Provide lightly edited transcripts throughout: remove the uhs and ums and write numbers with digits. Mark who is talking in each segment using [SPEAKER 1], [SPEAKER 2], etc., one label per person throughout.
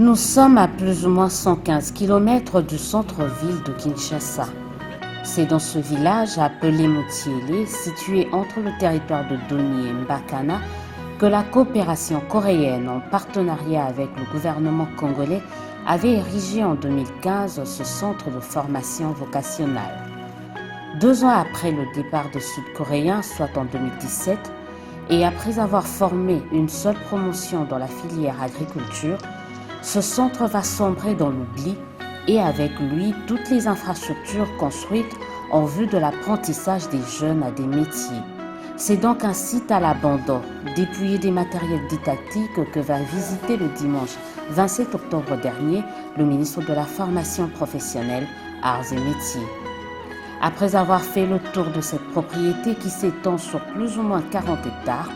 [SPEAKER 1] Nous sommes à plus ou moins 115 km du centre-ville de Kinshasa. C'est dans ce village appelé Moutiélé, situé entre le territoire de Doni et Mbakana, que la coopération coréenne en partenariat avec le gouvernement congolais avait érigé en 2015 ce centre de formation vocationnelle. 2 ans après le départ des Sud-Coréens, soit en 2017, et après avoir formé une seule promotion dans la filière agriculture, ce centre va sombrer dans l'oubli et avec lui toutes les infrastructures construites en vue de l'apprentissage des jeunes à des métiers. C'est donc un site à l'abandon, dépouillé des matériels didactiques que va visiter le dimanche 27 octobre dernier le ministre de la Formation professionnelle, Arts et Métiers. Après avoir fait le tour de cette propriété qui s'étend sur plus ou moins 40 hectares,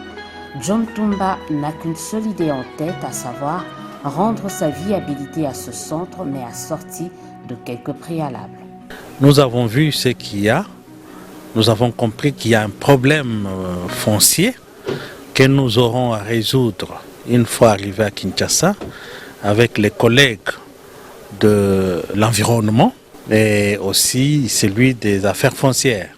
[SPEAKER 1] John Tumba n'a qu'une seule idée en tête, à savoir rendre sa viabilité à ce centre, mais assorti de quelques préalables.
[SPEAKER 2] Nous avons vu ce qu'il y a, nous avons compris qu'il y a un problème foncier que nous aurons à résoudre une fois arrivés à Kinshasa avec les collègues de l'environnement et aussi celui des affaires foncières.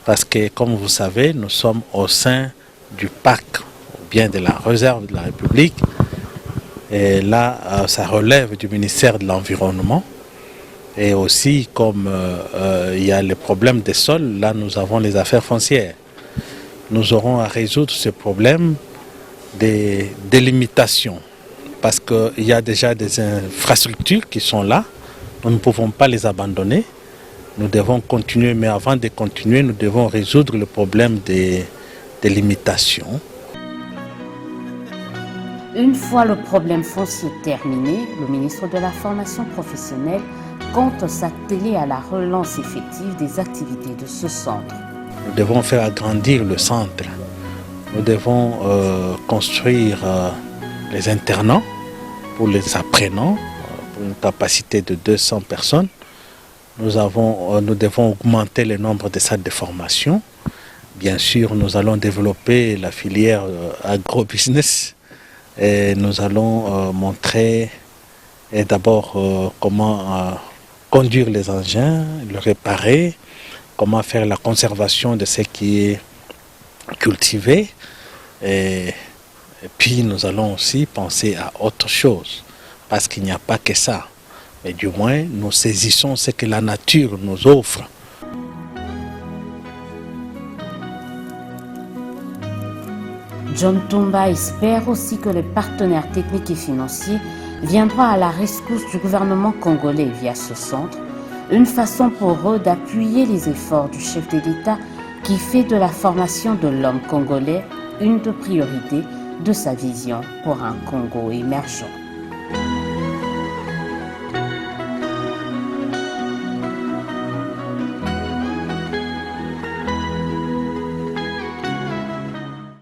[SPEAKER 2] Parce que, comme vous savez, nous sommes au sein du parc ou bien de la réserve de la République. Et là, ça relève du ministère de l'Environnement. Et aussi, comme il y a les problèmes des sols, là, nous avons les affaires foncières. Nous aurons à résoudre ce problème des délimitations. Parce qu'il y a déjà des infrastructures qui sont là. Nous ne pouvons pas les abandonner. Nous devons continuer, mais avant de continuer, nous devons résoudre le problème des limitations.
[SPEAKER 1] Une fois le problème foncier terminé, le ministre de la Formation professionnelle compte s'atteler à la relance effective des activités de ce centre.
[SPEAKER 2] Nous devons faire agrandir le centre. Nous devons construire les internats pour les apprenants, pour une capacité de 200 personnes. Nous devons augmenter le nombre de salles de formation. Bien sûr, nous allons développer la filière agro-business. Et nous allons montrer d'abord comment conduire les engins, le réparer, comment faire la conservation de ce qui est cultivé. Et puis nous allons aussi penser à autre chose, parce qu'il n'y a pas que ça. Mais du moins, nous saisissons ce que la nature nous offre.
[SPEAKER 1] John Tumba espère aussi que les partenaires techniques et financiers viendront à la rescousse du gouvernement congolais via ce centre, une façon pour eux d'appuyer les efforts du chef de l'État qui fait de la formation de l'homme congolais une des priorités de sa vision pour un Congo émergent.